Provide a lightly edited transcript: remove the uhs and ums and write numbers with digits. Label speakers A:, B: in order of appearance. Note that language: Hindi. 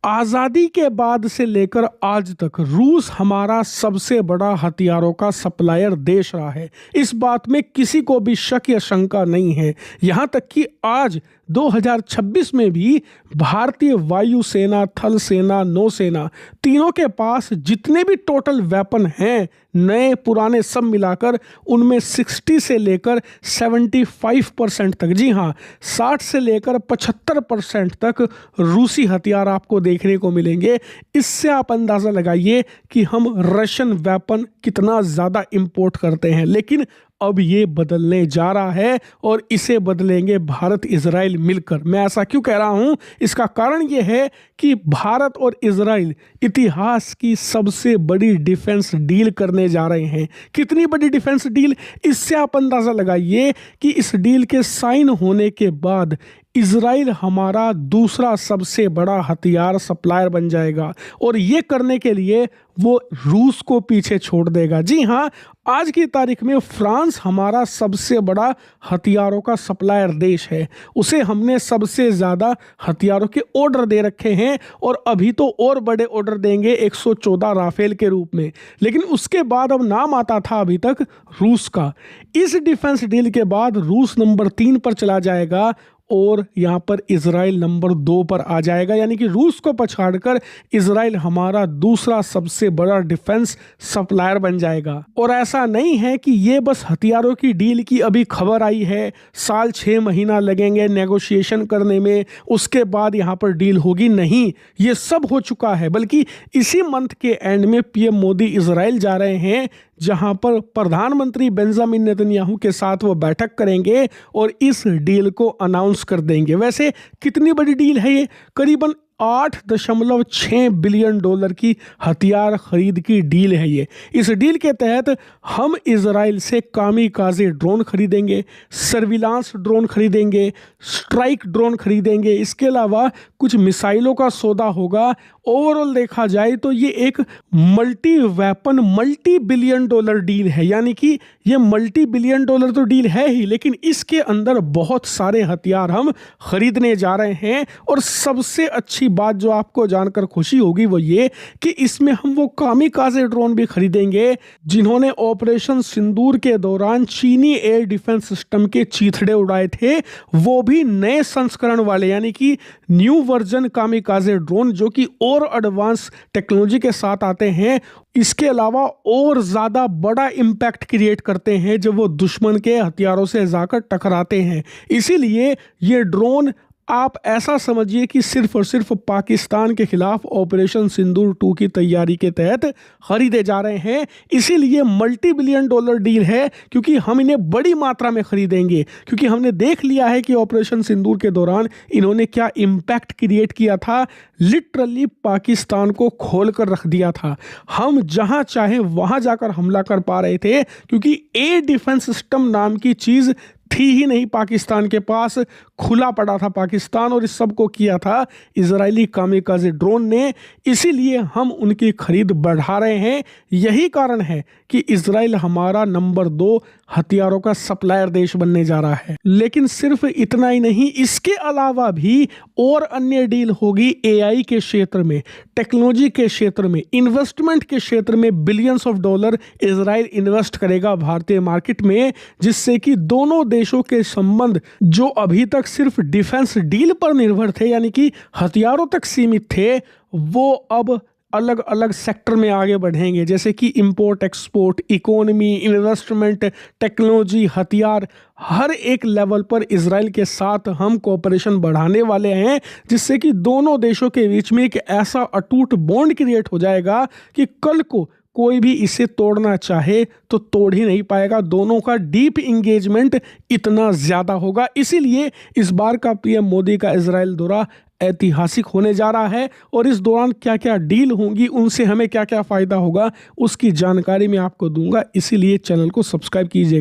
A: आज़ादी के बाद से लेकर आज तक रूस हमारा सबसे बड़ा हथियारों का सप्लायर देश रहा है। इस बात में किसी को भी शक या शंका नहीं है। यहाँ तक कि आज 2026 में भी भारतीय वायुसेना, थल सेना, नौसेना तीनों के पास जितने भी टोटल वेपन हैं, नए पुराने सब मिलाकर, उनमें 60 से लेकर 75% तक, जी हाँ 60 से लेकर 75% तक रूसी हथियार आपको देखने को मिलेंगे। इससे आप अंदाज़ा लगाइए कि हम रशियन वेपन कितना ज़्यादा इंपोर्ट करते हैं। लेकिन अब ये बदलने जा रहा है और इसे बदलेंगे भारत इजराइल मिलकर। मैं ऐसा क्यों कह रहा हूँ? इसका कारण ये है कि भारत और इजराइल इतिहास की सबसे बड़ी डिफेंस डील करने जा रहे हैं। कितनी बड़ी डिफेंस डील? इससे आप अंदाज़ा लगाइए कि इस डील के साइन होने के बाद इजराइल हमारा दूसरा सबसे बड़ा हथियार सप्लायर बन जाएगा और ये करने के लिए वो रूस को पीछे छोड़ देगा। जी हाँ, आज की तारीख में फ्रांस हमारा सबसे बड़ा हथियारों का सप्लायर देश है। उसे हमने सबसे ज़्यादा हथियारों के ऑर्डर दे रखे हैं और अभी तो और बड़े ऑर्डर देंगे 114 राफेल के रूप में। लेकिन उसके बाद अब नाम आता था अभी तक रूस का। इस डिफेंस डील के बाद रूस नंबर 3 पर चला जाएगा और यहाँ पर इजराइल नंबर 2 पर आ जाएगा। यानी कि रूस को पछाड़कर इजराइल हमारा दूसरा सबसे बड़ा डिफेंस सप्लायर बन जाएगा। और ऐसा नहीं है कि ये बस हथियारों की डील की अभी खबर आई है, साल 6 महीना लगेंगे नेगोशिएशन करने में, उसके बाद यहाँ पर डील होगी। नहीं, ये सब हो चुका है। बल्कि इसी मंथ के एंड में पीएम मोदी इजराइल जा रहे हैं, जहां पर प्रधानमंत्री बेंजामिन नेतन्याहू के साथ वो बैठक करेंगे और इस डील को अनाउंस कर देंगे। वैसे कितनी बड़ी डील है ये? करीबन 8.6 बिलियन डॉलर की हथियार खरीद की डील है ये। इस डील के तहत हम इजराइल से कामिकाज़े ड्रोन खरीदेंगे, सर्विलांस ड्रोन खरीदेंगे, स्ट्राइक ड्रोन खरीदेंगे। इसके अलावा कुछ मिसाइलों का सौदा होगा। ओवरऑल देखा जाए तो ये एक multi weapon, multi billion dollar deal है। यानी कि ये मल्टी बिलियन डॉलर तो डील है ही, लेकिन इसके अंदर बहुत सारे हथियार हम खरीदने जा रहे हैं। और सबसे अच्छी बात जो आपको जानकर खुशी होगी वो ये कि इसमें हम वो कामिकाज़े ड्रोन भी खरीदेंगे जिन्होंने ऑपरेशन सिंदूर के दौरान चीनी एयर डिफेंस सिस्टम के चीथड़े उड़ाए थे। वो भी नए संस्करण वाले, यानी कि न्यू वर्जन कामिकाज़े ड्रोन, जो कि और एडवांस टेक्नोलॉजी के साथ आते हैं। इसके अलावा और ज़्यादा बड़ा इम्पैक्ट क्रिएट करते हैं जब वो दुश्मन के हथियारों से जाकर टकराते हैं। इसीलिए ये ड्रोन आप ऐसा समझिए कि सिर्फ और सिर्फ पाकिस्तान के खिलाफ ऑपरेशन सिंदूर 2 की तैयारी के तहत खरीदे जा रहे हैं। इसीलिए मल्टी बिलियन डॉलर डील है, क्योंकि हम इन्हें बड़ी मात्रा में खरीदेंगे। क्योंकि हमने देख लिया है कि ऑपरेशन सिंदूर के दौरान इन्होंने क्या इम्पैक्ट क्रिएट किया था। लिटरली पाकिस्तान को खोल कर रख दिया था। हम जहां चाहे वहां जाकर हमला कर पा रहे थे, क्योंकि एयर डिफेंस सिस्टम नाम की चीज़ थी ही नहीं पाकिस्तान के पास। खुला पड़ा था पाकिस्तान और इस सब को किया था इजरायली कामिकाज़े ड्रोन ने। इसीलिए हम उनकी खरीद बढ़ा रहे हैं। यही कारण है कि इजराइल हमारा नंबर 2 हथियारों का सप्लायर देश बनने जा रहा है। लेकिन सिर्फ इतना ही नहीं, इसके अलावा भी और अन्य डील होगी। एआई के क्षेत्र में, टेक्नोलॉजी के क्षेत्र में, इन्वेस्टमेंट के क्षेत्र में billions of dollar Israel invest करेगा भारतीय मार्केट में, जिससे कि दोनों देशों के संबंध जो अभी तक सिर्फ डिफेंस डील पर निर्भर थे, यानी कि हथियारों तक सीमित थे, वो अब अलग अलग सेक्टर में आगे बढ़ेंगे। जैसे कि import export, economy, investment, technology, हथियार, हर एक लेवल पर इजराइल के साथ हम कोऑपरेशन बढ़ाने वाले हैं, जिससे कि दोनों देशों के बीच में एक ऐसा अटूट बॉन्ड क्रिएट हो जाएगा कि कल को कोई भी इसे तोड़ना चाहे तो तोड़ ही नहीं पाएगा। दोनों का डीप इंगेजमेंट इतना ज़्यादा होगा। इसीलिए इस बार का पीएम मोदी का इजराइल दौरा ऐतिहासिक होने जा रहा है। और इस दौरान क्या क्या डील होंगी, उनसे हमें क्या क्या फ़ायदा होगा, उसकी जानकारी मैं आपको दूंगा। इसीलिए चैनल को सब्सक्राइब कीजिएगा।